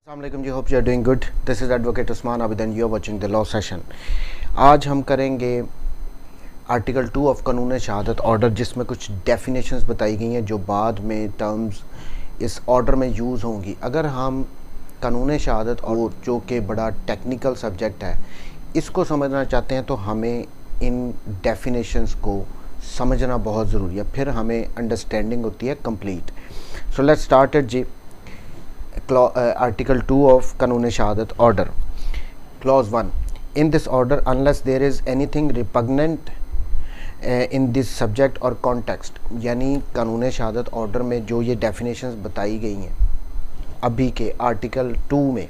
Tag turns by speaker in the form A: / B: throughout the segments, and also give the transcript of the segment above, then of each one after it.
A: Assalamualaikum ji, hope you are doing good. This is advocate Usman Abidin, you are watching the law session. आज हम करेंगे article 2 of Qanun Shahadat order, जिसमें कुछ definitions बताई गई हैं जो बाद में टर्म्स इस ऑर्डर में यूज़ होंगी। अगर हम कानून शहादत और जो कि बड़ा टेक्निकल सब्जेक्ट है इसको समझना चाहते हैं तो हमें इन डेफिनेशंस को समझना बहुत ज़रूरी है, फिर हमें अंडरस्टैंडिंग होती है complete. So let's start it जी। Article 2 of Kanun Shahadat Order. Clause 1. In this order, unless there is anything repugnant in this subject or context, यानी कानून शहादत ऑर्डर में जो ये डेफिनेशंस बताई गई हैं अभी के आर्टिकल 2 में,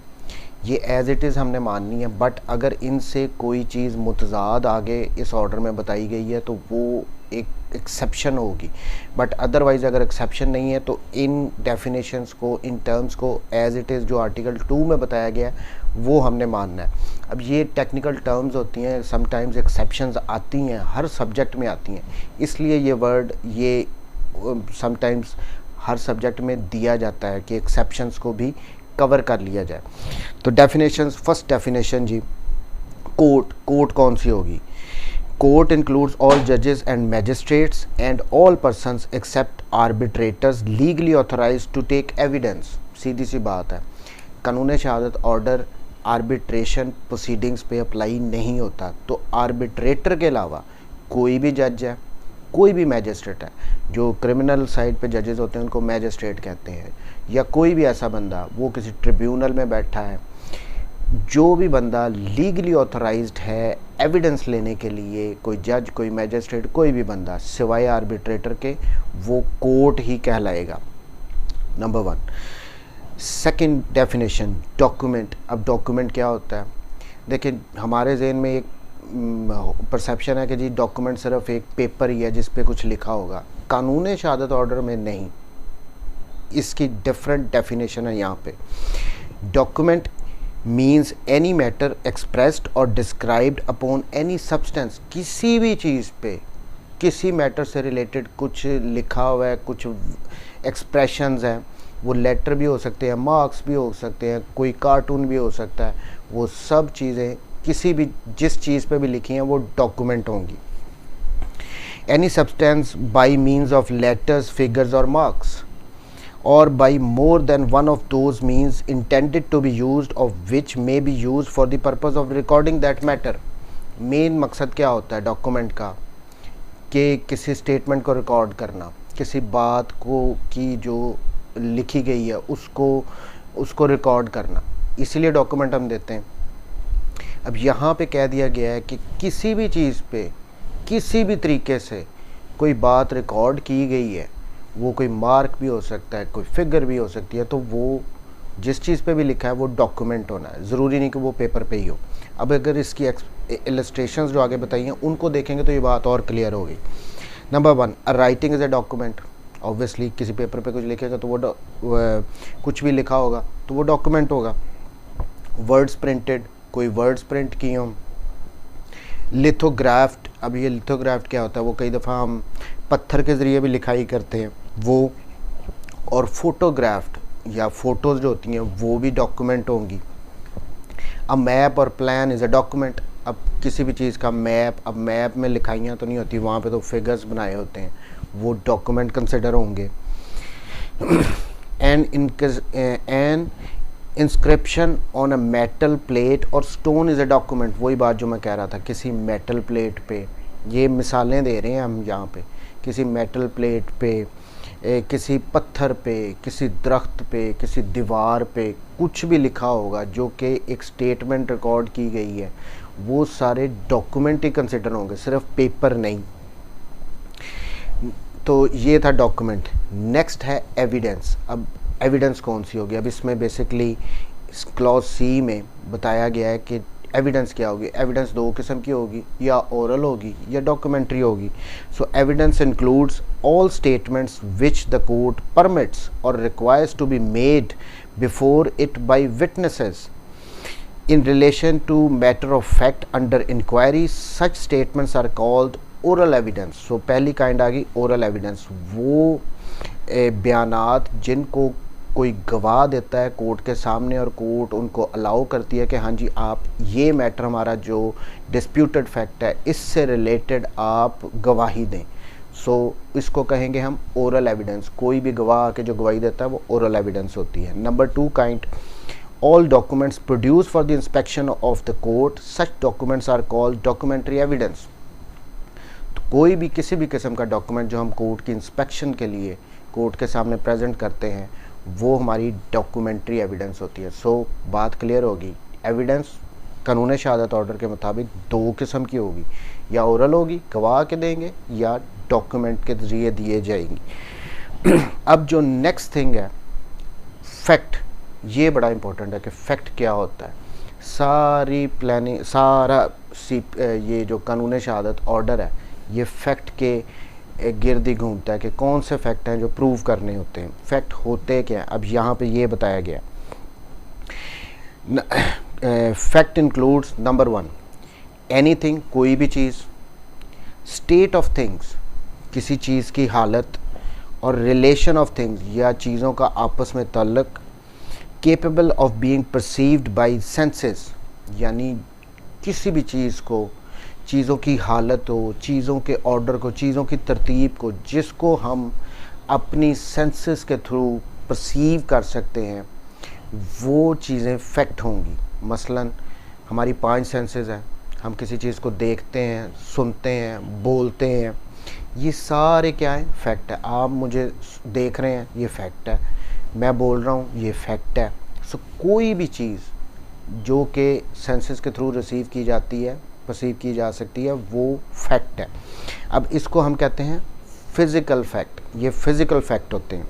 A: ये एज इट इज़ हमने माननी है। बट अगर इनसे कोई चीज़ मुतज़ाद आगे इस ऑर्डर में बताई गई है तो वो एक एक्सेप्शन होगी। बट अदरवाइज़ अगर एक्सेप्शन नहीं है तो इन डेफिनेशंस को, इन टर्म्स को एज इट इज़ जो आर्टिकल 2 में बताया गया है वो हमने मानना है। अब ये टेक्निकल टर्म्स होती हैं, समटाइम्स एक्सेप्शंस आती हैं, हर सब्जेक्ट में आती हैं, इसलिए ये वर्ड ये समटाइम्स हर सब्जेक्ट में दिया जाता है कि एक्सेप्शंस को भी कवर कर लिया जाए। तो डेफिनेशंस, फर्स्ट डेफिनेशन जी, कोर्ट कौन सी होगी? कोर्ट इंक्लूड्स ऑल जजेस and magistrates and all persons except arbitrators legally authorised to take evidence. सीधी सी बात है, Qanun Shahadat order arbitration proceedings पे अप्लाई नहीं होता। तो आर्बिट्रेटर के अलावा कोई भी जज है, कोई भी मैजिस्ट्रेट है, जो क्रिमिनल साइड पे जजेस होते हैं उनको मैजिस्ट्रेट कहते हैं, या कोई भी ऐसा बंदा वो किसी ट्रिब्यूनल में बैठा है, जो भी बंदा लीगली ऑथराइज्ड है एविडेंस लेने के लिए, कोई जज, कोई मैजिस्ट्रेट, कोई भी बंदा सिवाय आर्बिट्रेटर के, वो कोर्ट ही कहलाएगा। नंबर 1। Second definition, document. अब डॉक्यूमेंट क्या होता है? देखिए, हमारे जहन में एक परसेप्शन है कि जी डॉक्यूमेंट सिर्फ एक पेपर ही है जिस पे कुछ लिखा होगा। कानून शहादत ऑर्डर में नहीं, इसकी डिफरेंट डेफिनेशन है यहाँ पे। Document means any matter expressed और डिस्क्राइब्ड अपॉन एनी सब्सटेंस। किसी भी चीज़ पे, किसी मैटर से रिलेटेड कुछ लिखा हुआ है, कुछ एक्सप्रेशंस हैं, वो लेटर भी हो सकते हैं, मार्क्स भी हो सकते हैं, कोई कार्टून भी हो सकता है, वो सब चीज़ें किसी भी जिस चीज़ पे भी लिखी हैं वो डॉक्यूमेंट होंगी। Any substance by means of letters, figures और marks, or by more than one of those means intended to be used of which may be used for the purpose of recording that matter। Main मकसद क्या होता है document का? कि किसी statement को record करना, किसी बात को की जो लिखी गई है उसको रिकॉर्ड करना, इसीलिए डॉक्यूमेंट हम देते हैं। अब यहाँ पे कह दिया गया है कि किसी भी चीज़ पे किसी भी तरीके से कोई बात रिकॉर्ड की गई है, वो कोई मार्क भी हो सकता है, कोई फिगर भी हो सकती है, तो वो जिस चीज़ पे भी लिखा है वो डॉक्यूमेंट होना है, ज़रूरी नहीं कि वो पेपर पे ही हो। अब अगर इसकी इलस्ट्रेशंस जो आगे बताई हैं उनको देखेंगे तो ये बात और क्लियर होगी। Number 1, writing is a document. Obviously किसी पेपर पे कुछ लिखेगा तो वो कुछ भी लिखा होगा तो वो डॉक्यूमेंट होगा। वर्ड्स प्रिंटेड, कोई वर्ड्स प्रिंट किए हों। लिथोग्राफ्ट, अब ये लिथोग्राफ्ट क्या होता है? वो कई दफ़ा हम पत्थर के ज़रिए भी लिखाई करते हैं वो। और फोटोग्राफ्ट या फ़ोटोज़ जो होती हैं वो भी डॉक्यूमेंट होंगी। अब मैप और प्लान इज़ अ डॉक्यूमेंट। अब किसी भी चीज़ का मैप, अब मैप में लिखाइयाँ तो नहीं होती, वहाँ पे तो फिगर्स बनाए होते हैं, वो डॉक्यूमेंट कंसिडर होंगे। N inscription on a metal plate और स्टोन इज़ अ डॉक्यूमेंट। वही बात जो मैं कह रहा था, किसी मेटल प्लेट पे, ये मिसालें दे रहे हैं हम यहाँ पे, किसी मेटल प्लेट पे, किसी पत्थर पे, किसी दरख्त पे, किसी दीवार पे कुछ भी लिखा होगा जो कि एक स्टेटमेंट रिकॉर्ड की गई है, वो सारे डॉक्यूमेंट ही कंसिडर होंगे, सिर्फ पेपर नहीं। तो ये था डॉक्यूमेंट। नेक्स्ट है एविडेंस। अब एविडेंस कौन सी होगी? अब इसमें बेसिकली क्लॉज सी में बताया गया है कि एविडेंस क्या होगी। एविडेंस दो किस्म की होगी, या ओरल होगी या डॉक्यूमेंट्री होगी। So evidence includes all statements which the court permits और requires to be made before it by witnesses in relation to matter of fact under inquiry. Such statements are called oral evidence. So पहली kind आ गई oral evidence, वो बयानात जिनको कोई गवाह देता है court के सामने और कोर्ट उनको अलाउ करती है कि हाँ जी आप ये मैटर हमारा जो डिस्प्यूटेड फैक्ट है इससे रिलेटेड आप गवाही दें। सो इसको कहेंगे हम ओरल एविडेंस। कोई भी गवाह आके जो गवाही देता है वो ओरल एविडेंस होती है। Number 2 kind, all documents produced for the inspection of the court, such documents are called documentary evidence। तो कोई भी किसी भी किस्म का डॉक्यूमेंट जो हम कोर्ट की इंस्पेक्शन के लिए कोर्ट के सामने प्रेजेंट करते हैं वो हमारी डॉक्यूमेंट्री एविडेंस होती है। सो बात क्लियर होगी, एविडेंस कानून शहादत ऑर्डर के मुताबिक 2 किस्म की होगी, या ओरल होगी गवाह के देंगे या डॉक्यूमेंट के जरिए दिए जाएंगी। अब जो नेक्स्ट थिंग है फैक्ट, ये बड़ा इंपॉर्टेंट है कि फैक्ट क्या होता है। सारी प्लानिंग ये जो कानून शहादत ऑर्डर है ये फैक्ट के गिर्द ही घूमता है कि कौन से फैक्ट हैं जो प्रूव करने होते हैं। फैक्ट होते क्या हैं, अब यहाँ पे ये बताया गया। फैक्ट इंक्लूड्स नंबर 1 एनीथिंग, कोई भी चीज़, स्टेट ऑफ थिंग्स, किसी चीज़ की हालत, और रिलेशन ऑफ थिंग्स या चीज़ों का आपस में ताल्लुक, capable of being perceived bye senses, यानी किसी भी चीज़ को, चीज़ों की हालत हो, चीज़ों के ऑर्डर को, चीज़ों की तरतीब को, जिसको हम अपनी सेंसेस के थ्रू परसीव कर सकते हैं, वो चीज़ें फैक्ट होंगी। मसलन हमारी 5 सेंसेस हैं, हम किसी चीज़ को देखते हैं, सुनते हैं, बोलते हैं, ये सारे क्या हैं, फैक्ट है। आप मुझे देख रहे हैं, ये फैक्ट है, मैं बोल रहा हूँ, ये फैक्ट है। सो कोई भी चीज़ जो कि सेंसेस के थ्रू रिसीव की जाती है, परसीव की जा सकती है, वो फैक्ट है। अब इसको हम कहते हैं फिज़िकल फैक्ट, ये फिज़िकल फैक्ट होते हैं।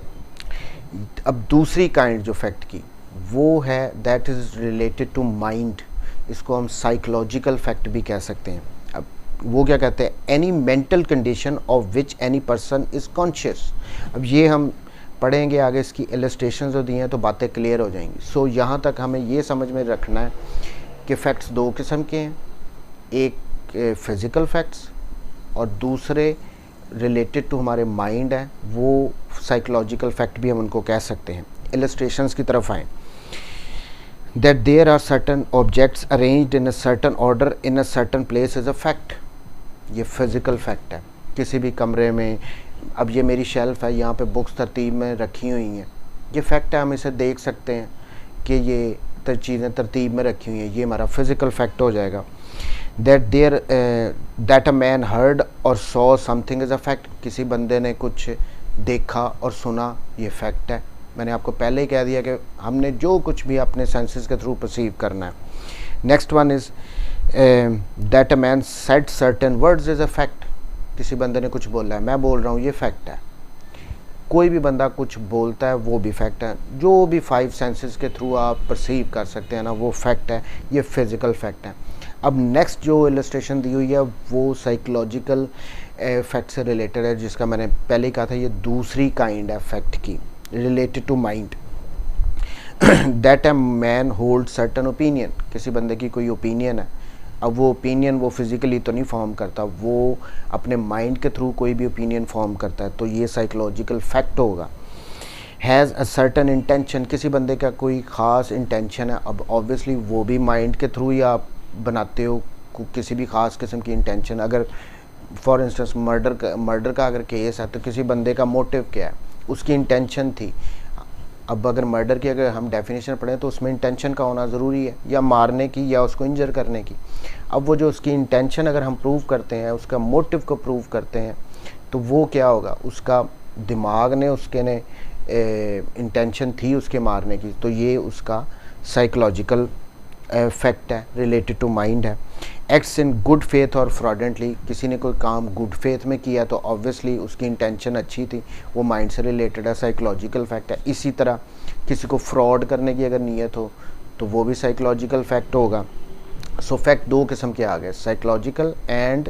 A: अब दूसरी काइंड जो फैक्ट की वो है that is related to mind, इसको हम साइकोलॉजिकल फैक्ट भी कह सकते हैं। अब वो क्या कहते हैं, any mental condition of which any person is conscious. अब ये हम पढ़ेंगे आगे, इसकी इलस्ट्रेशन जो दी हैं तो बातें क्लियर हो जाएंगी। सो यहाँ तक हमें ये समझ में रखना है कि फैक्ट्स 2 किस्म के हैं, एक फिज़िकल फैक्ट्स और दूसरे रिलेटेड टू हमारे माइंड है, वो साइकोलॉजिकल फैक्ट भी हम उनको कह सकते हैं। इलस्ट्रेशंस की तरफ आएँ। That there are certain objects arranged in a certain order in a certain place is a fact, ये फिज़िकल फैक्ट है। किसी भी कमरे में, अब ये मेरी शेल्फ़ है, यहाँ पे बुक्स तरतीब में रखी हुई हैं, ये फैक्ट है, हम इसे देख सकते हैं कि ये चीज़ें तरतीब में रखी हुई हैं, ये हमारा फिज़िकल फैक्ट हो जाएगा। दैट अ मैन हर्ड और saw something is a fact, किसी बंदे ने कुछ देखा और सुना, ये फैक्ट है। मैंने आपको पहले ही कह दिया कि हमने जो कुछ भी अपने सेंसेस के थ्रू परसीव करना है। Next one is that a man said certain words is a fact, किसी बंदे ने कुछ बोला है, मैं बोल रहा हूँ, ये फैक्ट है। कोई भी बंदा कुछ बोलता है वो भी फैक्ट है। जो भी 5 सेंसेस के थ्रू आप परसीव कर सकते हैं ना, वो फैक्ट है, ये फिज़िकल फैक्ट है। अब नेक्स्ट जो इलस्ट्रेशन दी हुई है वो साइकोलॉजिकल फैक्ट से रिलेटेड है, जिसका मैंने पहले ही कहा था ये दूसरी काइंड है फैक्ट की, related to mind. That a man hold certain opinion, किसी बंदे की कोई ओपिनियन है। अब वो ओपिनियन वो फिज़िकली तो नहीं फॉर्म करता, वो अपने माइंड के थ्रू कोई भी ओपिनियन फॉर्म करता है, तो ये साइकोलॉजिकल फैक्ट होगा। हैज़ अ सर्टन इंटेंशन, किसी बंदे का कोई ख़ास इंटेंशन है, अब ऑब्वियसली वो भी माइंड के थ्रू ही आप बनाते हो किसी भी ख़ास किस्म की इंटेंशन। अगर फॉर इंस्टेंस मर्डर का अगर केस है तो किसी बंदे का मोटिव क्या है, उसकी इंटेंशन थी। अब अगर मर्डर की अगर हम डेफिनेशन पढ़ें तो उसमें इंटेंशन का होना ज़रूरी है, या मारने की या उसको इंजर करने की। अब वो जो उसकी इंटेंशन अगर हम प्रूव करते हैं, उसका मोटिव को प्रूव करते हैं, तो वो क्या होगा, उसका दिमाग ने उसके ने इंटेंशन थी उसके मारने की, तो ये उसका साइकोलॉजिकल फैक्ट है, रिलेटेड टू माइंड है। एक्ट्स इन गुड फेथ और फ्रॉडेंटली, किसी ने कोई काम गुड फेथ में किया तो ऑब्वियसली उसकी इंटेंशन अच्छी थी, वो माइंड से रिलेटेड है, साइकोलॉजिकल फैक्ट है। इसी तरह किसी को फ्रॉड करने की अगर नीयत हो तो वो भी साइकोलॉजिकल फैक्ट होगा। सो फैक्ट 2 किस्म के आ गए, psychological and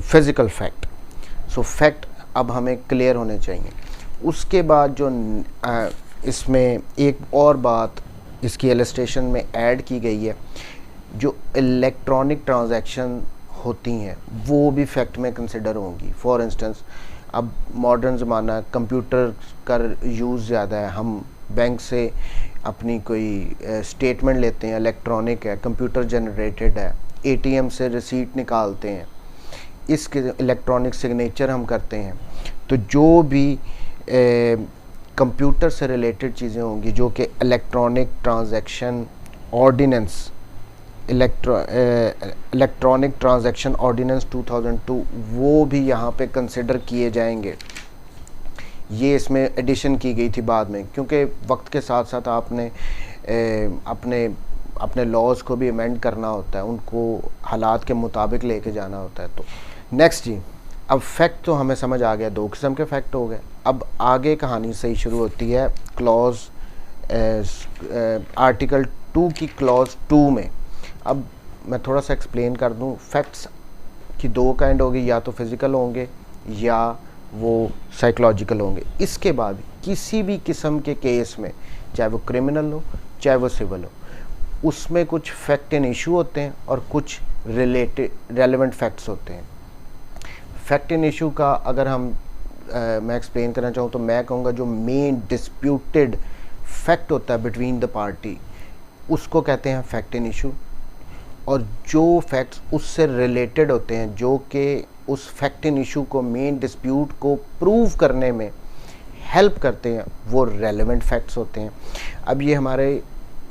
A: physical fact. So fact अब हमें क्लियर होने चाहिए। उसके बाद जो इसमें एक और बात इसकी इलस्ट्रेशन में ऐड की गई है, जो इलेक्ट्रॉनिक ट्रांजैक्शन होती हैं वो भी फैक्ट में कंसिडर होंगी। फॉर इंस्टेंस अब मॉडर्न ज़माना, कंप्यूटर का यूज़ ज़्यादा है। हम बैंक से अपनी कोई स्टेटमेंट लेते हैं, इलेक्ट्रॉनिक है, कंप्यूटर जनरेटेड है, एटीएम से रिसीट निकालते हैं, इसके इलेक्ट्रॉनिक सिग्नेचर हम करते हैं। तो जो भी कंप्यूटर से रिलेटेड चीज़ें होंगी, जो कि electronic transaction ordinance, electronic transaction ordinance 2002, वो भी यहाँ पे कंसिडर किए जाएंगे। ये इसमें एडिशन की गई थी बाद में, क्योंकि वक्त के साथ साथ आपने अपने लॉज़ को भी अमेंड करना होता है, उनको हालात के मुताबिक लेके जाना होता है। तो नेक्स्ट जी, अब फैक्ट तो हमें समझ आ गया, 2 किस्म के फैक्ट हो गए। अब आगे कहानी सही शुरू होती है क्लॉज आर्टिकल 2 की क्लॉज 2 में। अब मैं थोड़ा सा एक्सप्लेन कर दूं। फैक्ट्स की 2 काइंड होगी, या तो फिज़िकल होंगे या वो साइकोलॉजिकल होंगे। इसके बाद किसी भी किस्म के केस में, चाहे वो क्रिमिनल हो चाहे वो सिविल हो, उसमें कुछ फैक्ट एंड इशू होते हैं और कुछ रेलेवेंट फैक्ट्स होते हैं। फैक्ट एंड इशू का अगर मैं एक्सप्लेन करना चाहूँ तो मैं कहूँगा जो मेन डिस्प्यूटेड फैक्ट होता है बिटवीन द पार्टी, उसको कहते हैं फैक्ट एंड इशू। और जो फैक्ट्स उससे रिलेटेड होते हैं, जो कि उस फैक्ट एंड इशू को, मेन डिस्प्यूट को प्रूव करने में हेल्प करते हैं, वो रेलेवेंट फैक्ट्स होते हैं। अब ये हमारे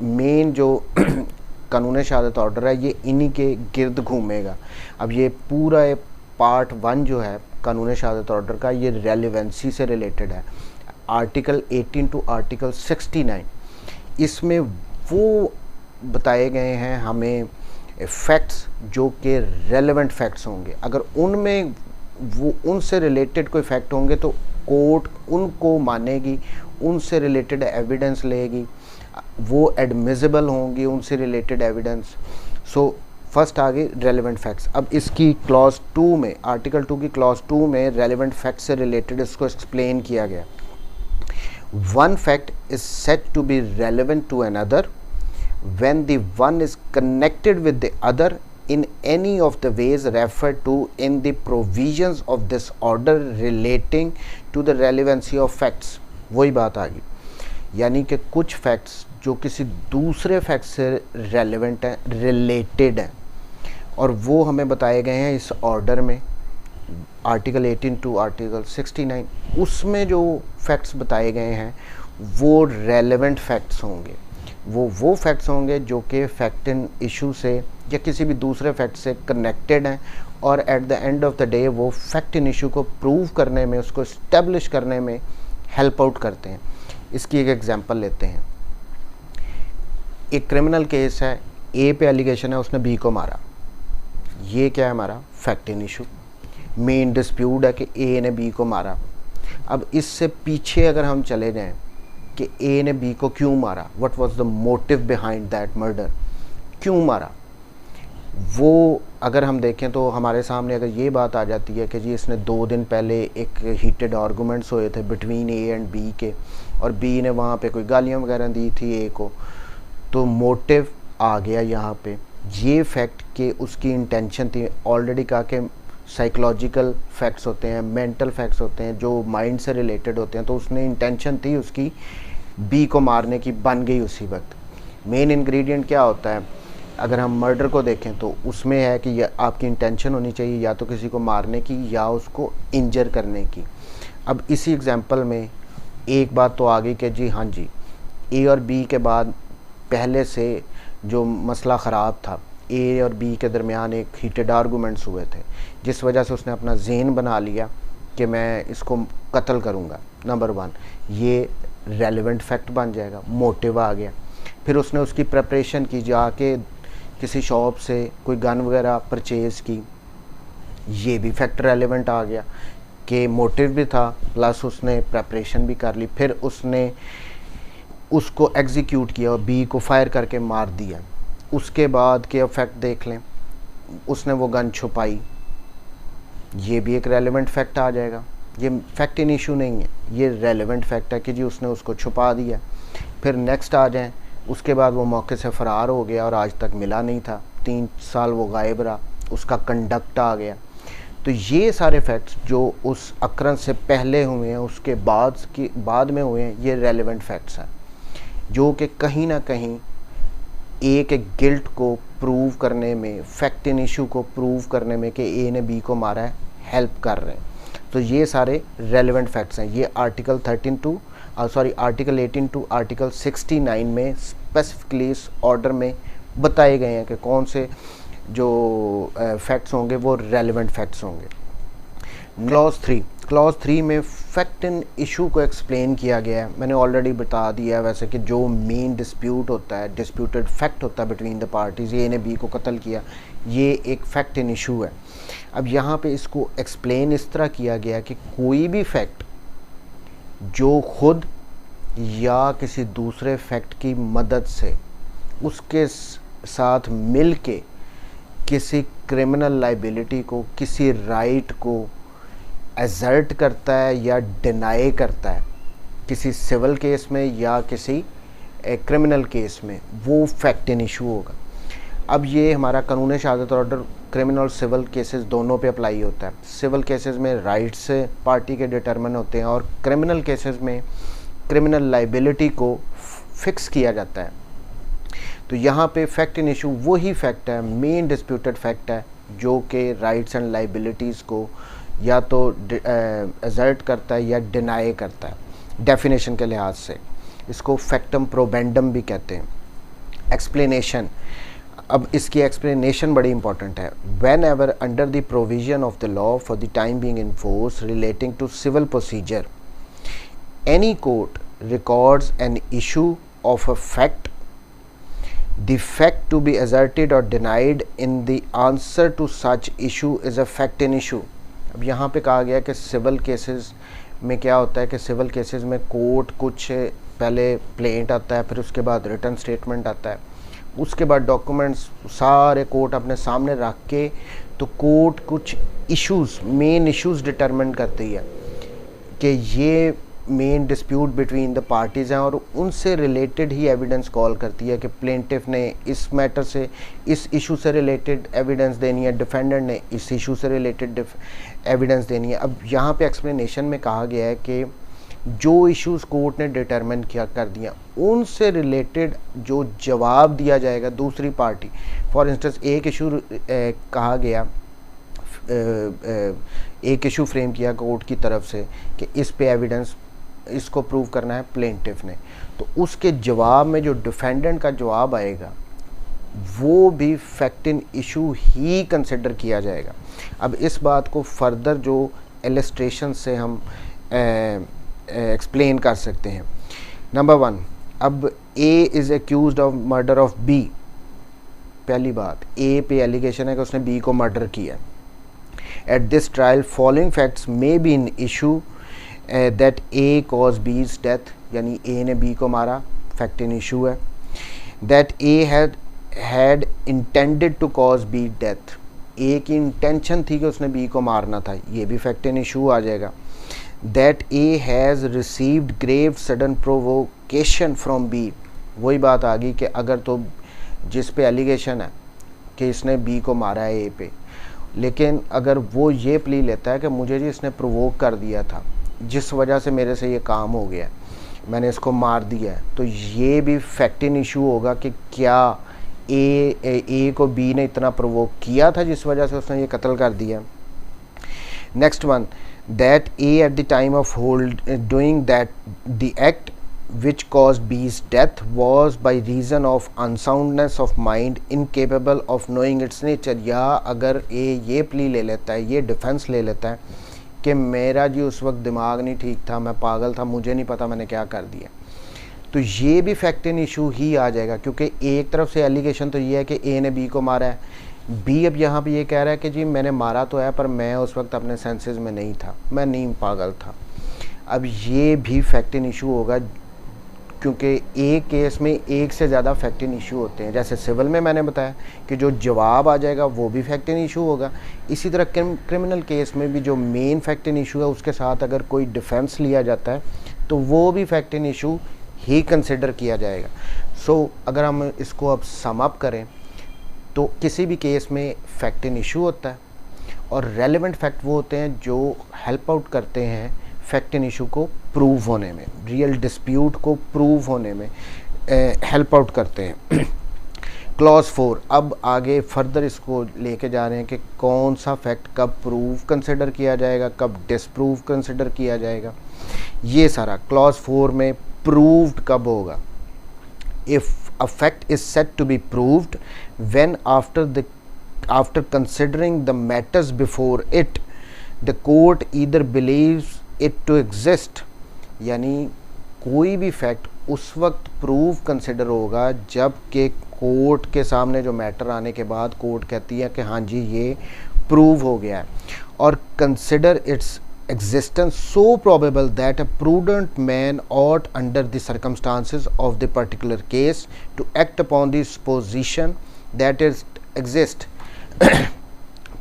A: मेन जो कानून शहादत ऑर्डर है, ये इन्हीं के गिर्द घूमेगा। अब ये पूरा पार्ट 1 जो है कानून शहादत ऑर्डर का, ये रेलेवेंसी से रिलेटेड है, आर्टिकल 18 टू आर्टिकल 69। इसमें वो बताए गए हैं हमें फैक्ट्स जो कि रेलेवेंट फैक्ट्स होंगे। अगर उनमें वो उनसे रिलेटेड कोई फैक्ट होंगे तो कोर्ट उनको मानेगी, उनसे रिलेटेड एविडेंस लेगी, वो एडमिसिबल होंगी उनसे रिलेटेड एविडेंस। सो फर्स्ट आ गई रेलेवेंट फैक्ट्स। अब इसकी क्लॉज 2 में, आर्टिकल 2 की क्लॉज 2 में रेलेवेंट फैक्ट्स से रिलेटेड इसको एक्सप्लेन किया गया। One fact is set to be relevant to another when the one is connected with the other in any of the ways referred to in the provisions of this order relating to the relevancy of facts। वही बात आ गई, यानी कि कुछ facts जो किसी दूसरे fact से रेलेवेंट हैं, रिलेटेड हैं, और वो हमें बताए गए हैं इस ऑर्डर में, आर्टिकल 18 टू आर्टिकल 69। उसमें जो फैक्ट्स बताए गए हैं वो रेलेवेंट फैक्ट्स होंगे। वो फैक्ट्स होंगे जो कि फैक्ट इन इशू से या किसी भी दूसरे फैक्ट से कनेक्टेड हैं, और at the end of the day वो फैक्ट इन इशू को प्रूव करने में, उसको इस्टेब्लिश करने में हेल्प आउट करते हैं। इसकी एक एग्जांपल लेते हैं। एक क्रिमिनल केस है, ए पे एलिगेशन है उसने बी को मारा। ये क्या है हमारा fact in issue. Main dispute है कि ए ने बी को मारा। अब इससे पीछे अगर हम चले जाएं कि ए ने बी को क्यों मारा, what was the motive behind that murder, क्यों मारा, वो अगर हम देखें तो हमारे सामने अगर ये बात आ जाती है कि जी इसने 2 दिन पहले एक हीटेड आर्गूमेंट्स हुए थे बिटवीन ए एंड बी के, और बी ने वहाँ पे कोई गालियाँ वगैरह दी थी ए को, तो मोटिव आ गया यहाँ पे। ये फैक्ट कि उसकी इंटेंशन थी, ऑलरेडी कहा कि साइकोलॉजिकल फैक्ट्स होते हैं, मेंटल फैक्ट्स होते हैं जो माइंड से रिलेटेड होते हैं, तो उसने इंटेंशन थी उसकी बी को मारने की, बन गई उसी वक्त। मेन इंग्रेडिएंट क्या होता है, अगर हम मर्डर को देखें तो उसमें है कि आपकी इंटेंशन होनी चाहिए या तो किसी को मारने की या उसको इंजर करने की। अब इसी एग्जांपल में एक बात तो आ गई कि जी हाँ जी, ए और बी के बाद पहले से जो मसला ख़राब था, ए और बी के दरमियान एक हीटेड आर्गूमेंट्स हुए थे, जिस वजह से उसने अपना ज़हन बना लिया कि मैं इसको कत्ल करूँगा। नंबर 1 ये रेलेवेंट फैक्ट बन जाएगा, मोटिव आ गया। फिर उसने उसकी प्रिपरेशन की, जाके किसी शॉप से कोई गन वगैरह परचेज़ की, ये भी फैक्ट रेलेवेंट आ गया कि मोटिव भी था प्लस उसने प्रिपरेशन भी कर ली। फिर उसने उसको एग्जीक्यूट किया और बी को फायर करके मार दिया। उसके बाद के फैक्ट देख लें, उसने वो गन छुपाई, ये भी एक रेलेवेंट फैक्ट आ जाएगा। ये फैक्ट इन इशू नहीं है, ये रेलेवेंट फैक्ट है कि जी उसने उसको छुपा दिया। फिर नेक्स्ट आ जाएं, उसके बाद वो मौके से फ़रार हो गया और आज तक मिला नहीं था, 3 साल वो गायब रहा, उसका कंडक्ट आ गया। तो ये सारे फैक्ट्स जो उस अक्रंस से पहले हुए हैं, उसके बाद में हुए हैं, ये रेलेवेंट फैक्ट्स हैं जो कि कहीं ना कहीं एक गिल्ट को प्रूव करने में, फैक्ट इन इशू को प्रूव करने में कि ए ने बी को मारा है, हेल्प कर रहे हैं। तो ये सारे रेलेवेंट फैक्ट्स हैं। ये आर्टिकल 18 टू आर्टिकल 69 में स्पेसिफिकली इस ऑर्डर में बताए गए हैं कि कौन से जो फैक्ट्स होंगे वो रेलेवेंट फैक्ट्स होंगे। क्लॉज 3 में फैक्ट इन इशू को एक्सप्लेन किया गया है। मैंने ऑलरेडी बता दिया है वैसे कि जो मेन डिस्प्यूट होता है, डिस्प्यूटेड फैक्ट होता है बिटवीन द पार्टीज़, ए ने बी को कत्ल किया, ये एक फैक्ट इन इशू है। अब यहाँ पे इसको एक्सप्लेन इस तरह किया गया कि कोई भी फैक्ट जो खुद या किसी दूसरे फैक्ट की मदद से उसके साथ मिल के किसी क्रिमिनल लाइबिलिटी को, किसी राइट को एजर्ट करता है या डिनाई करता है, किसी सिविल केस में या किसी क्रिमिनल केस में, वो फैक्ट इन इशू होगा। अब ये हमारा कानून शहादत ऑर्डर क्रिमिनल और सिविल केसेस दोनों पे अप्लाई होता है। सिविल केसेस में राइट्स पार्टी के डिटरमिन होते हैं और क्रिमिनल केसेस में क्रिमिनल लाइबिलिटी को फिक्स किया जाता है। तो यहाँ पे फैक्ट इन इशू वही फैक्ट है, मेन डिस्प्यूटेड फैक्ट है जो कि राइट्स एंड लाइबिलिटीज़ को या तो एजर्ट करता है या डिनाई करता है। डेफिनेशन के लिहाज से इसको फैक्टम प्रोबेंडम भी कहते हैं। एक्सप्लेनेशन, अब इसकी एक्सप्लेनेशन बड़ी इंपॉर्टेंट है। Whenever under the provision of the law for the time being in force relating to civil procedure, any court records an issue of a fact, the fact to be asserted or denied in the answer to such issue is a fact in issue। अब यहाँ पे कहा गया कि civil cases में क्या होता है कि सिविल केसेस में कोर्ट कुछ पहले प्लेंट आता है, फिर उसके बाद रिटर्न स्टेटमेंट आता है, उसके बाद डॉक्यूमेंट्स सारे कोर्ट अपने सामने रख के तो कोर्ट कुछ इश्यूज़, मेन इश्यूज़ डिटरमिन करती है कि ये main dispute between the parties हैं और उनसे रिलेटेड ही एविडेंस कॉल करती है कि प्लेंटिफ ने इस मैटर से, इस इशू से रिलेटेड एविडेंस देनी है, डिफेंडेंट ने इस इशू से रिलेटेड एविडेंस देनी है। अब यहाँ पे एक्सप्लेनेशन में कहा गया है कि जो इश्यूज़ कोर्ट ने डिटरमिन किया कर दिया उनसे रिलेटेड जो जवाब दिया जाएगा दूसरी पार्टी, फॉर इंस्टेंस एक इशू कहा गया, एक इशू फ्रेम किया कोर्ट की तरफ से कि इस पे एविडेंस, इसको प्रूव करना है प्लेंटिफ ने, तो उसके जवाब में जो डिफेंडेंट का जवाब आएगा वो भी fact in issue he consider किया जाएगा। अब इस बात को फर्दर जो इलस्ट्रेशन से हम एक्सप्लेन कर सकते हैं। नंबर 1, अब A is accused of murder of B. पहली बात, ए पे एलिगेशन है कि उसने बी को मर्डर किया। At this trial following facts may be in issue that A cause B's death, यानी ए ने बी को मारा, फैक्ट इन इशू है। That A had intended to cause B death, A की इंटेंशन थी कि उसने बी को मारना था, ये भी फैक्ट इन इशू आ जाएगा। That A has received grave sudden provocation from B, वही बात आ गई कि अगर तो जिस पे एलिगेशन है कि इसने बी को मारा है ए पे, लेकिन अगर वो ये प्ली लेता है कि मुझे जी इसने प्रोवोक कर दिया था जिस वजह से मेरे से ये काम हो गया, मैंने इसको मार दिया है, तो ये भी फैक्ट इन इशू होगा कि क्या ए को बी ने इतना प्रोवोक किया था जिस वजह से उसने ये कत्ल कर दिया। Next one, that A at the time of doing that the act which caused B's death was by reason of unsoundness of mind, incapable of knowing its nature। या अगर ये प्ली ले लेता है, ये डिफेंस ले लेता है कि मेरा जी उस वक्त दिमाग नहीं ठीक था, मैं पागल था, मुझे नहीं पता मैंने क्या कर दिया, तो ये भी फैक्ट इन इशू ही आ जाएगा। क्योंकि एक तरफ से एलिगेशन तो ये है कि ए ने बी को मारा है, बी अब यहाँ पे ये कह रहा है कि जी मैंने मारा तो है पर मैं उस वक्त अपने सेंसेस में नहीं था, मैं नहीं पागल था। अब ये भी फैक्ट इन इशू होगा क्योंकि एक केस में एक से ज़्यादा फैक्ट इन इशू होते हैं। जैसे सिविल में मैंने बताया कि जो जवाब आ जाएगा वो भी फैक्ट इन इशू होगा, इसी तरह क्रिमिनल केस में भी जो मेन फैक्ट इन इशू है उसके साथ अगर कोई डिफेंस लिया जाता है तो वो भी fact in issue he consider किया जाएगा। सो अगर हम इसको अब सम अप करें तो किसी भी केस में फैक्ट इन इशू होता है और रेलेवेंट फैक्ट वो होते हैं जो हेल्प आउट करते हैं फैक्ट इन इशू को प्रूव होने में, रियल डिस्प्यूट को प्रूव होने में हेल्प आउट करते हैं। क्लॉज 4, अब आगे फर्दर इसको लेके जा रहे हैं कि कौन सा फैक्ट कब प्रूव कंसिडर किया जाएगा, कब डिसप्रूव कंसिडर किया जाएगा, ये सारा क्लॉज 4 में प्रूव्ड कब होगा। If a fact is said to be proved when after considering the matters before it the court either believes it to exist, यानी कोई भी फैक्ट उस वक्त प्रूव कंसिडर होगा जब के कोर्ट के सामने जो मैटर आने के बाद कोर्ट कहती है कि हाँ जी ये प्रूव हो गया है, और consider it's existence so probable that a prudent man ought under the circumstances of the particular case to act upon the supposition that it exists।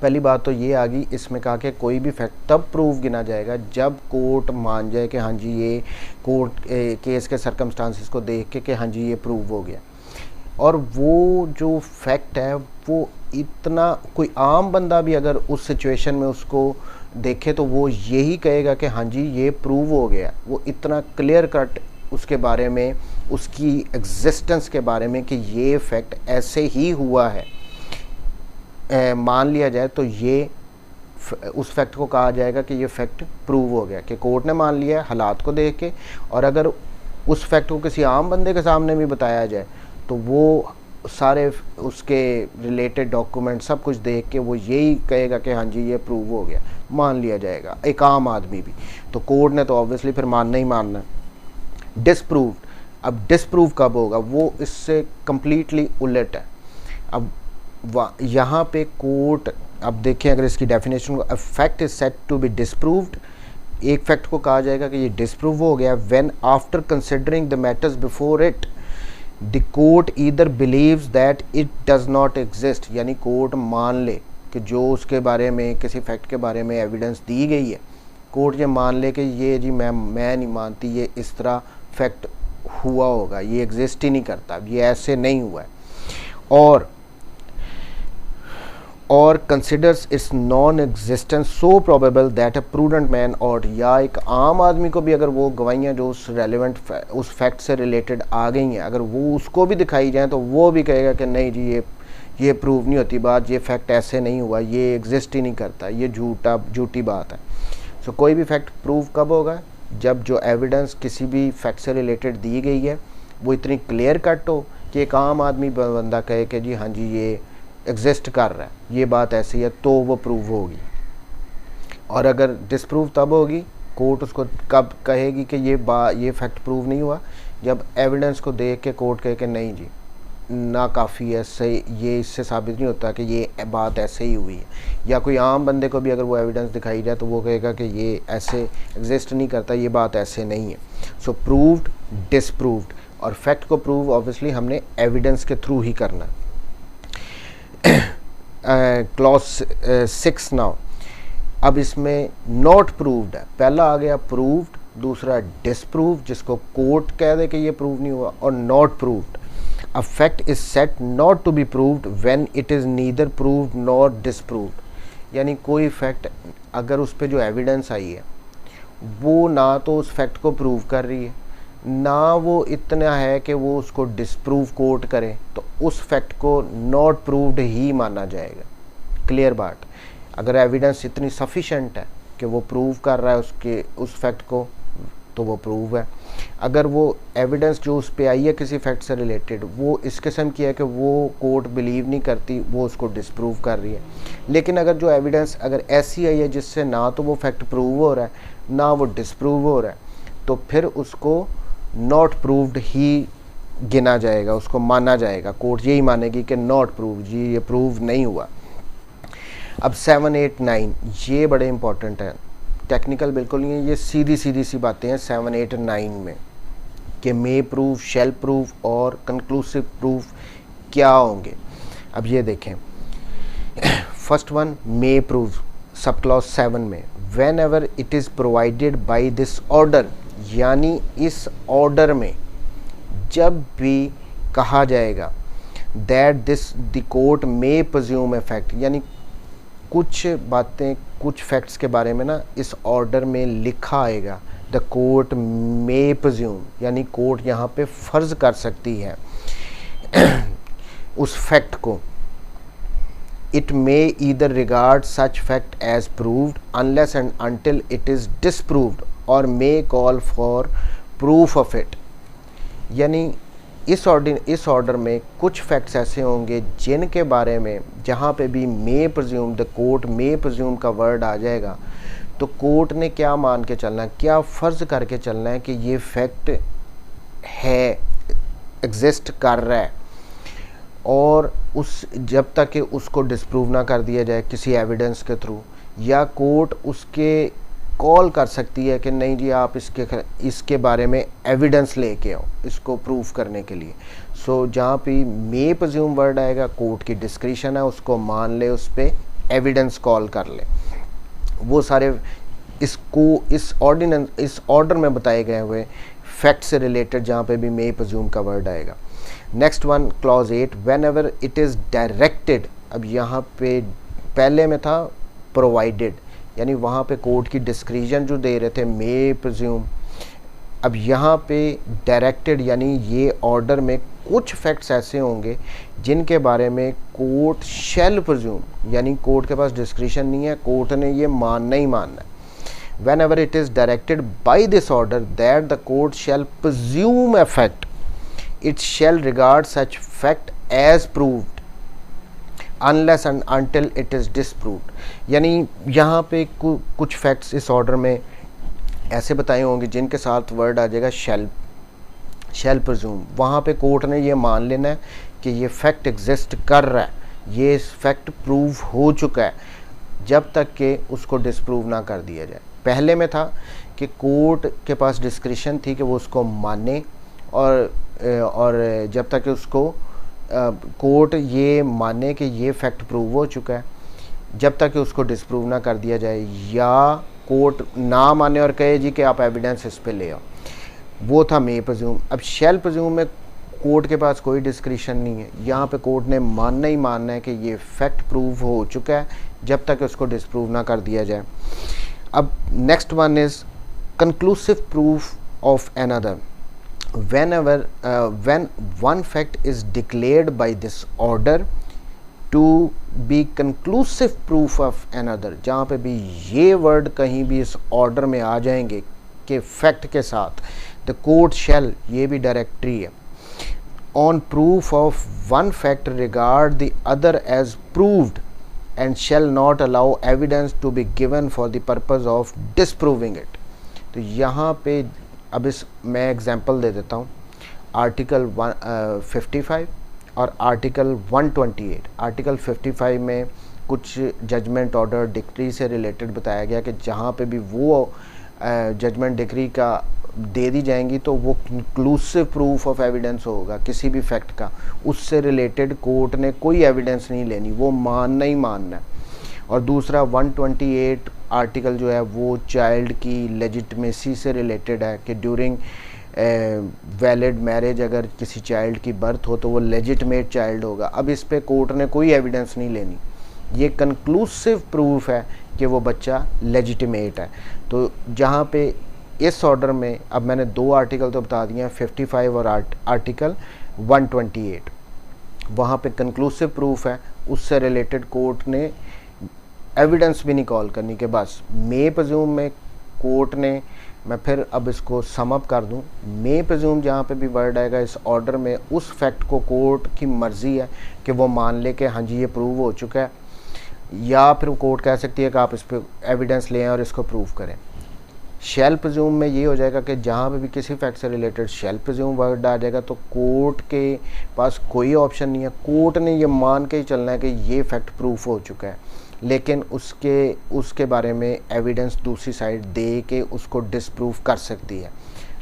A: पहली बात तो ये आ गई, इसमें कहा कि कोई भी फैक्ट तब प्रूव गिना जाएगा जब कोर्ट मान जाए कि हाँ जी ये कोर्ट केस के सर्कमस्टांसिस को देख के कि हाँ जी ये प्रूव हो गया। और वो जो फैक्ट है वो इतना, कोई आम बंदा भी अगर उस सिचुएशन में उसको देखे तो वो यही कहेगा कि हाँ जी ये प्रूव हो गया। वो इतना क्लियर कट उसके बारे में, उसकी एग्जिस्टेंस के बारे में कि ये फैक्ट ऐसे ही हुआ है मान लिया जाए तो ये उस फैक्ट को कहा जाएगा कि ये फैक्ट प्रूव हो गया, कि कोर्ट ने मान लिया है हालात को देख के। और अगर उस फैक्ट को किसी आम बंदे के सामने भी बताया जाए तो वो सारे उसके रिलेटेड डॉक्यूमेंट सब कुछ देख के वो यही कहेगा कि हाँ जी ये प्रूव हो गया, मान लिया जाएगा, एक आम आदमी भी। तो कोर्ट ने तो ऑब्वियसली फिर मानना ही मानना। डिसप्रूव्ड, अब डिसप्रूव कब होगा, वो इससे कम्प्लीटली उलट है। अब यहाँ पे कोर्ट, अब देखें अगर इसकी डेफिनेशन को, a fact is said to be disproved, एक फैक्ट को कहा जाएगा कि ये डिसप्रूव हो गया when after considering the matters before it the court either believes that it does not exist, यानी कोर्ट मान ले कि जो उसके बारे में, किसी फैक्ट के बारे में एविडेंस दी गई है, कोर्ट ये मान ले कि ये जी मैं नहीं मानती, ये इस तरह फैक्ट हुआ होगा, ये एग्जिस्ट ही नहीं करता, ये ऐसे नहीं हुआ है। और considers it's non existence so probable that a prudent man, और या एक आम आदमी को भी अगर वो गवाहियाँ जो उस रेलेवेंट उस फैक्ट से रिलेटेड आ गई हैं, अगर वो उसको भी दिखाई जाए तो वो भी कहेगा कि नहीं जी ये प्रूव नहीं होती बात, ये फैक्ट ऐसे नहीं हुआ, ये एग्जिस्ट ही नहीं करता, ये झूठी बात है। सो कोई भी फैक्ट प्रूव कब होगा, जब जो एविडेंस किसी भी फैक्ट से रिलेटेड दी गई है वो इतनी क्लियर कट हो कि एक आम आदमी बंदा कहे कि जी हाँ जी ये एग्जिस्ट कर रहा है, ये बात ऐसी है, तो वो प्रूव होगी। और अगर डिसप्रूव तब होगी, कोर्ट उसको कब कहेगी कि ये फैक्ट प्रूव नहीं हुआ, जब एविडेंस को देख के कोर्ट कहे कि नहीं जी ना काफ़ी है, सही, ये इससे साबित नहीं होता कि ये बात ऐसे ही हुई है। या कोई आम बंदे को भी अगर वो एविडेंस दिखाई जाए तो वो कहेगा कि ये ऐसे एग्जिस्ट नहीं करता, ये बात ऐसे नहीं है। सो प्रूव्ड, डिसप्रूव्ड, और फैक्ट को प्रूव ऑब्वियसली हमने एविडेंस के थ्रू ही करना। क्लॉज 6 नाउ, अब इसमें नॉट प्रूव्ड है, पहला आ गया प्रूव्ड, दूसरा डिसप्रूव जिसको कोर्ट कह दे कि ये प्रूव नहीं हुआ, और not proved. A fact is set not to be proved when it is neither proved nor disproved, यानी कोई फैक्ट अगर उस पर जो एविडेंस आई है वो ना तो उस फैक्ट को प्रूव कर रही है, ना वो इतना है कि वो उसको डिसप्रूव कोर्ट करे, तो उस फैक्ट को नॉट प्रूव्ड ही माना जाएगा। क्लियर बात, अगर एविडेंस इतनी सफिशेंट है कि वो प्रूव कर रहा है उस फैक्ट को तो वो प्रूव है। अगर वो एविडेंस जो उस पे आई है किसी फैक्ट से रिलेटेड वो इस किस्म की है कि वो कोर्ट बिलीव नहीं करती, वो उसको डिसप्रूव कर रही है। लेकिन अगर जो एविडेंस अगर ऐसी आई है जिससे ना तो वो फैक्ट प्रूव हो रहा है ना वो डिसप्रूव हो रहा है, तो फिर उसको नॉट प्रूव्ड ही गिना जाएगा, उसको माना जाएगा। कोर्ट यही मानेगी कि नॉट प्रूव, जी ये प्रूव नहीं हुआ। अब 7, 8, 9 ये बड़े इंपॉर्टेंट हैं, टेक्निकल बिल्कुल नहीं है, ये सीधी सी बातें हैं 7, 8, 9 में कि मे प्रूव, शैल प्रूव और कंक्लूसिव प्रूफ क्या होंगे। अब ये देखें, फर्स्ट वन मे प्रूव, सब क्लॉज 7 में, when ever it is provided by this order, यानी इस ऑर्डर में जब भी कहा जाएगा that this the court may presume a fact, यानी कुछ बातें, कुछ फैक्ट्स के बारे में ना इस ऑर्डर में लिखा आएगा। द कोर्ट मे प्रिज्यूम, यानी कोर्ट यहाँ पे फ़र्ज़ कर सकती है उस फैक्ट को। It may either regard such fact as proved unless and until it is disproved और may call for proof of it. यानी इस ऑर्डर में कुछ फैक्ट्स ऐसे होंगे जिनके बारे में जहाँ पे भी मे presume, the court may presume का वर्ड आ जाएगा तो कोर्ट ने क्या मान के चलना है, क्या फ़र्ज़ करके चलना है कि ये फैक्ट है, एग्जिस्ट कर रहा है, और उस जब तक कि उसको डिसप्रूव ना कर दिया जाए किसी एविडेंस के थ्रू, या कोर्ट उसके कॉल कर सकती है कि नहीं जी आप इसके बारे में एविडेंस लेके आओ इसको प्रूफ करने के लिए। सो जहाँ पे मे प्रिज्यूम वर्ड आएगा कोर्ट की डिस्क्रिशन है, उसको मान ले, उस पर एविडेंस कॉल कर ले। वो सारे इस ऑर्डर में बताए गए हुए फैक्ट से रिलेटेड जहाँ पे भी मे प्रिज्यूम का वर्ड आएगा। Next one clause 8, when ever it is directed. अब यहाँ पे पहले में था प्रोवाइडेड, यानी वहाँ पे कोर्ट की डिस्क्रिशन जो दे रहे थे मे प्रिज्यूम, अब यहाँ पे डायरेक्टेड, यानी ये ऑर्डर में कुछ फैक्ट्स ऐसे होंगे जिनके बारे में कोर्ट शैल प्रिज्यूम, यानी कोर्ट के पास डिस्क्रिशन नहीं है, कोर्ट ने ये मानना ही मानना है। Whenever it is directed by this order that the court shall presume a fact, it shall regard such fact as proved unless and until it is disproved. यानी यहाँ पे कुछ फैक्ट्स इस ऑर्डर में ऐसे बताए होंगे जिनके साथ वर्ड आ जाएगा शैल प्रिज्यूम। वहाँ पे कोर्ट ने ये मान लेना है कि ये फैक्ट एग्जिस्ट कर रहा है, ये फैक्ट प्रूव हो चुका है, जब तक कि उसको डिसप्रूव ना कर दिया जाए। पहले में था कि कोर्ट के पास डिस्क्रिशन थी कि वो उसको माने, और जब तक कि उसको कोर्ट ये माने कि ये फैक्ट प्रूव हो चुका है, जब तक कि उसको डिसप्रूव ना कर दिया जाए, या कोर्ट ना माने और कहे जी कि आप एविडेंस इस पे ले आओ, वो था मे प्रिज्यूम। अब शैल प्रिज्यूम में कोर्ट के पास कोई डिस्क्रिशन नहीं है, यहाँ पे कोर्ट ने मानना ही मानना है कि ये फैक्ट प्रूव हो चुका है, जब तक उसको डिसप्रूव ना कर दिया जाए। अब next one is conclusive proof of another. Whenever when one fact is declared by this order to be conclusive proof of another, जहाँ पे भी ये वर्ड कहीं भी इस ऑर्डर में आ जाएंगे कि फैक्ट के साथ, द कोर्ट शैल, ये भी डायरेक्टरी है, on proof of one fact regard the other as proved and shall not allow evidence to be given for the purpose of disproving it. तो यहाँ पे अब मैं एग्जांपल दे देता हूँ। आर्टिकल 55 और आर्टिकल 128। आर्टिकल 55 में कुछ जजमेंट ऑर्डर डिक्री से रिलेटेड बताया गया कि जहाँ पे भी वो जजमेंट डिक्री का दे दी जाएंगी तो वो कंक्लूसिव प्रूफ ऑफ एविडेंस होगा किसी भी फैक्ट का, उससे रिलेटेड कोर्ट ने कोई एविडेंस नहीं लेनी, वो मानना ही मानना है। और दूसरा 128 आर्टिकल जो है वो चाइल्ड की लेजिटमेसी से रिलेटेड है कि ड्यूरिंग वैलिड मैरिज अगर किसी चाइल्ड की बर्थ हो तो वो लेजिटमेट चाइल्ड होगा। अब इस पे कोर्ट ने कोई एविडेंस नहीं लेनी, ये कंक्लूसिव प्रूफ है कि वो बच्चा लेजिटिमेट है। तो जहाँ पे इस ऑर्डर में अब मैंने दो आर्टिकल तो बता दिए हैं, 55 और आर्टिकल 128, वहाँ पे कंक्लूसिव प्रूफ है, उससे रिलेटेड कोर्ट ने एविडेंस भी नहीं कॉल करनी के बस मे प्रिज्यूम में कोर्ट ने, मैं फिर अब इसको सम अप कर दूं, मे प्रिज्यूम जहाँ पे भी वर्ड आएगा इस ऑर्डर में, उस फैक्ट को कोर्ट की मर्ज़ी है कि वो मान ले कि हाँ जी ये प्रूव हो चुका है, या फिर कोर्ट कह सकती है कि आप इस पर एविडेंस लें और इसको प्रूव करें। शैल प्रिज्यूम में ये हो जाएगा कि जहाँ पे भी किसी फैक्ट से रिलेटेड शैल प्रिज्यूम वर्ड आ जाएगा तो कोर्ट के पास कोई ऑप्शन नहीं है, कोर्ट ने ये मान के ही चलना है कि ये फैक्ट प्रूफ हो चुका है, लेकिन उसके बारे में एविडेंस दूसरी साइड दे के उसको डिसप्रूव कर सकती है।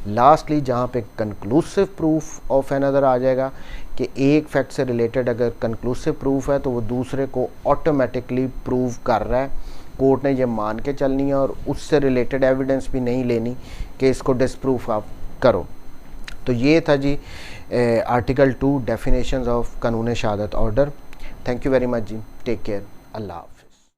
A: लास्टली जहाँ पे कंक्लूसिव प्रूफ ऑफ अनदर आ जाएगा कि एक फैक्ट से रिलेटेड अगर कंक्लूसिव प्रूफ है तो वो दूसरे को ऑटोमेटिकली प्रूव कर रहा है, कोर्ट ने ये मान के चलनी है और उससे रिलेटेड एविडेंस भी नहीं लेनी कि इसको डिसप्रूफ आप करो। तो ये था जी article 2 definitions of Qanun Shahadat order. Thank you very much जी, टेक केयर, अल्लाह हाफ़िज़।